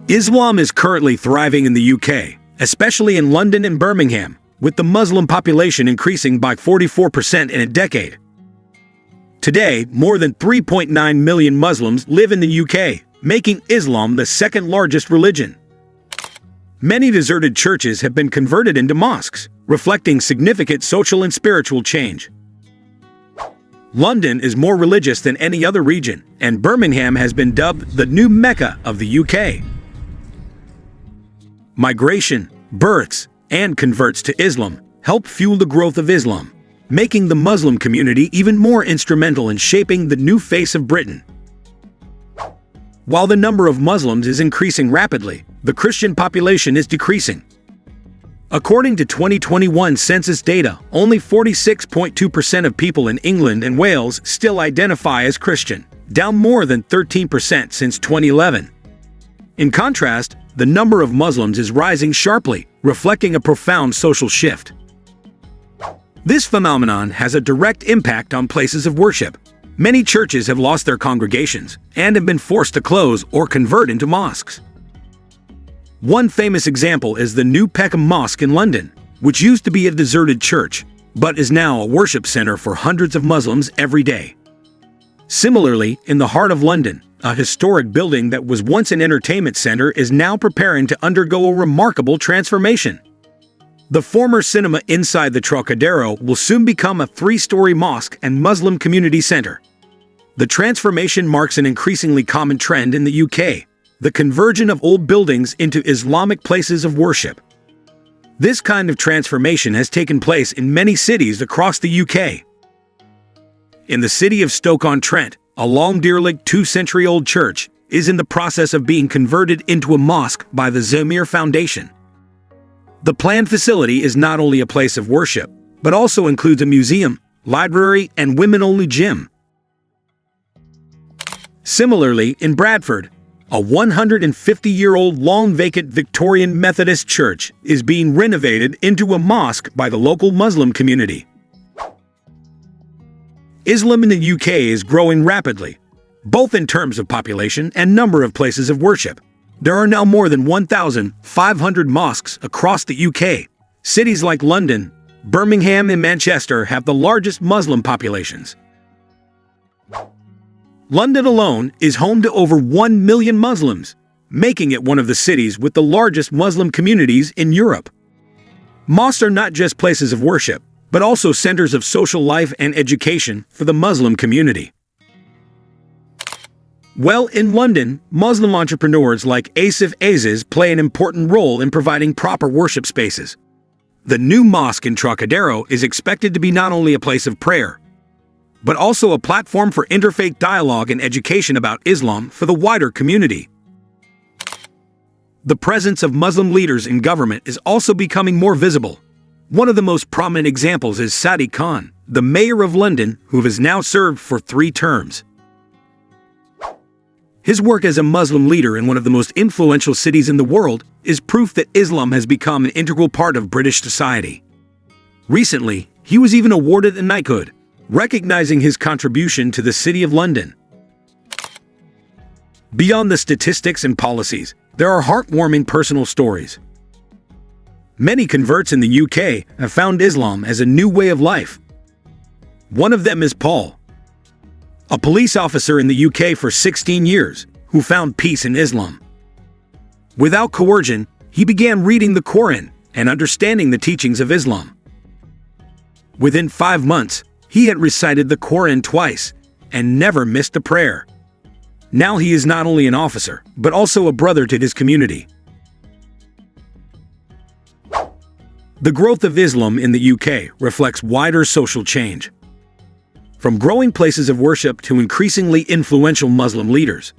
Islam is currently thriving in the UK, especially in London and Birmingham, with the Muslim population increasing by 44% in a decade. Today, more than 3.9 million Muslims live in the UK, making Islam the second largest religion. Many deserted churches have been converted into mosques, reflecting significant social and spiritual change. London is more religious than any other region, and Birmingham has been dubbed the new Mecca of the UK. Migration, births, and converts to Islam help fuel the growth of Islam, making the Muslim community even more instrumental in shaping the new face of Britain. While the number of Muslims is increasing rapidly, the Christian population is decreasing. According to 2021 census data, only 46.2% of people in England and Wales still identify as Christian, down more than 13% since 2011. In contrast, the number of Muslims is rising sharply, reflecting a profound social shift. This phenomenon has a direct impact on places of worship. Many churches have lost their congregations and have been forced to close or convert into mosques. One famous example is the New Peckham Mosque in London, which used to be a deserted church, but is now a worship center for hundreds of Muslims every day. Similarly, in the heart of London, a historic building that was once an entertainment center is now preparing to undergo a remarkable transformation. The former cinema inside the Trocadero will soon become a 3-story mosque and Muslim community center. The transformation marks an increasingly common trend in the UK, the conversion of old buildings into Islamic places of worship. This kind of transformation has taken place in many cities across the UK. In the city of Stoke-on-Trent, a long derelict 2-century-old church is in the process of being converted into a mosque by the Zamir Foundation. The planned facility is not only a place of worship, but also includes a museum, library, and women-only gym. Similarly, in Bradford, a 150-year-old long-vacant Victorian Methodist church is being renovated into a mosque by the local Muslim community. Islam in the UK is growing rapidly, both in terms of population and number of places of worship. There are now more than 1,500 mosques across the UK. Cities like London, Birmingham, and Manchester have the largest Muslim populations. London alone is home to over 1 million Muslims, making it one of the cities with the largest Muslim communities in Europe. Mosques are not just places of worship, but also centers of social life and education for the Muslim community. Well, in London, Muslim entrepreneurs like Asif Aziz play an important role in providing proper worship spaces. The new mosque in Trocadero is expected to be not only a place of prayer, but also a platform for interfaith dialogue and education about Islam for the wider community. The presence of Muslim leaders in government is also becoming more visible. One of the most prominent examples is Sadiq Khan, the mayor of London, who has now served for 3 terms. His work as a Muslim leader in one of the most influential cities in the world is proof that Islam has become an integral part of British society. Recently, he was even awarded a knighthood, recognizing his contribution to the City of London. Beyond the statistics and policies, there are heartwarming personal stories. Many converts in the UK have found Islam as a new way of life. One of them is Paul, a police officer in the UK for 16 years, who found peace in Islam. Without coercion, he began reading the Quran and understanding the teachings of Islam. Within 5 months, he had recited the Quran twice and never missed a prayer. Now he is not only an officer, but also a brother to his community. The growth of Islam in the UK reflects wider social change. From growing places of worship to increasingly influential Muslim leaders.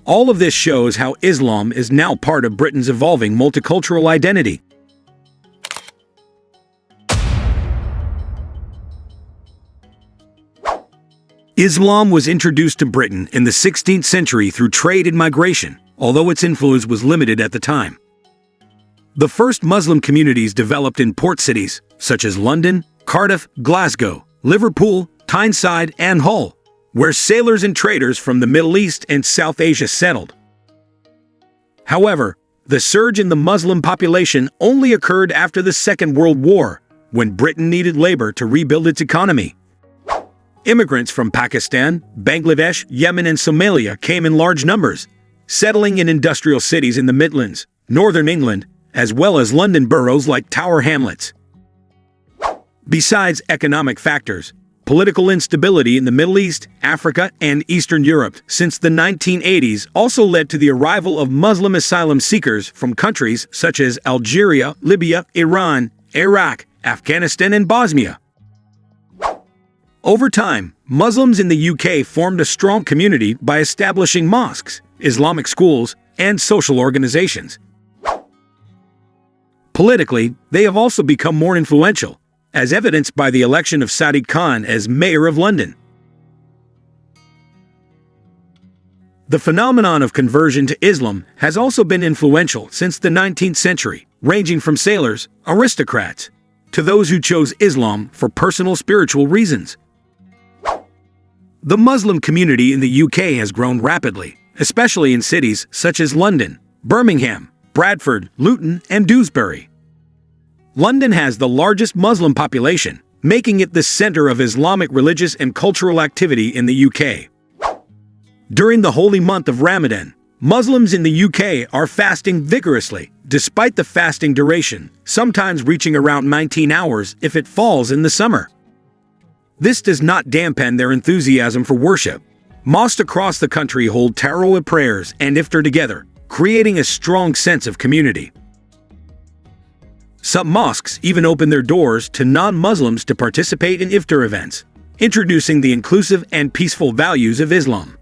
All of this shows how Islam is now part of Britain's evolving multicultural identity. Islam was introduced to Britain in the 16th century through trade and migration, although its influence was limited at the time. The first Muslim communities developed in port cities, such as London, Cardiff, Glasgow, Liverpool, Tyneside, and Hull, where sailors and traders from the Middle East and South Asia settled. However, the surge in the Muslim population only occurred after the Second World War, when Britain needed labor to rebuild its economy. Immigrants from Pakistan, Bangladesh, Yemen, and Somalia came in large numbers, settling in industrial cities in the Midlands, northern England, as well as London boroughs like Tower Hamlets. Besides economic factors, political instability in the Middle East, Africa, and Eastern Europe since the 1980s also led to the arrival of Muslim asylum seekers from countries such as Algeria, Libya, Iran, Iraq, Afghanistan, and Bosnia. Over time, Muslims in the UK formed a strong community by establishing mosques, Islamic schools, and social organizations. Politically, they have also become more influential, as evidenced by the election of Sadiq Khan as Mayor of London. The phenomenon of conversion to Islam has also been influential since the 19th century, ranging from sailors, aristocrats, to those who chose Islam for personal spiritual reasons. The Muslim community in the UK has grown rapidly, especially in cities such as London, Birmingham, Bradford, Luton, and Dewsbury. London has the largest Muslim population, making it the center of Islamic religious and cultural activity in the UK. During the holy month of Ramadan, Muslims in the UK are fasting vigorously, despite the fasting duration, sometimes reaching around 19 hours if it falls in the summer. This does not dampen their enthusiasm for worship. Mosques across the country hold Tarawih prayers and iftar together, creating a strong sense of community. Some mosques even open their doors to non-Muslims to participate in iftar events, introducing the inclusive and peaceful values of Islam.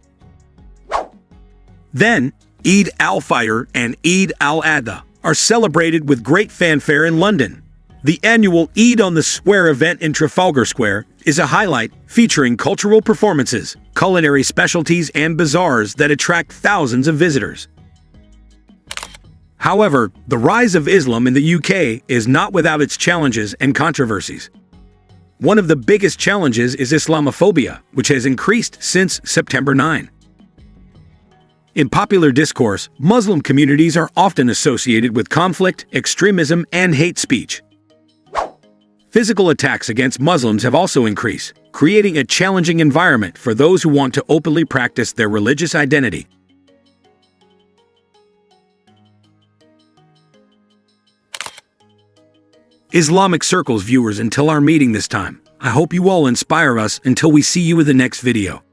Then, Eid al-Fitr and Eid al-Adha are celebrated with great fanfare in London. The annual Eid on the Square event in Trafalgar Square is a highlight featuring cultural performances, culinary specialties, and bazaars that attract thousands of visitors. However, the rise of Islam in the UK is not without its challenges and controversies. One of the biggest challenges is Islamophobia, which has increased since September 9. In popular discourse, Muslim communities are often associated with conflict, extremism, and hate speech. Physical attacks against Muslims have also increased, creating a challenging environment for those who want to openly practice their religious identity. Islamic Circles viewers, until our meeting this time, I hope you all inspire us until we see you in the next video.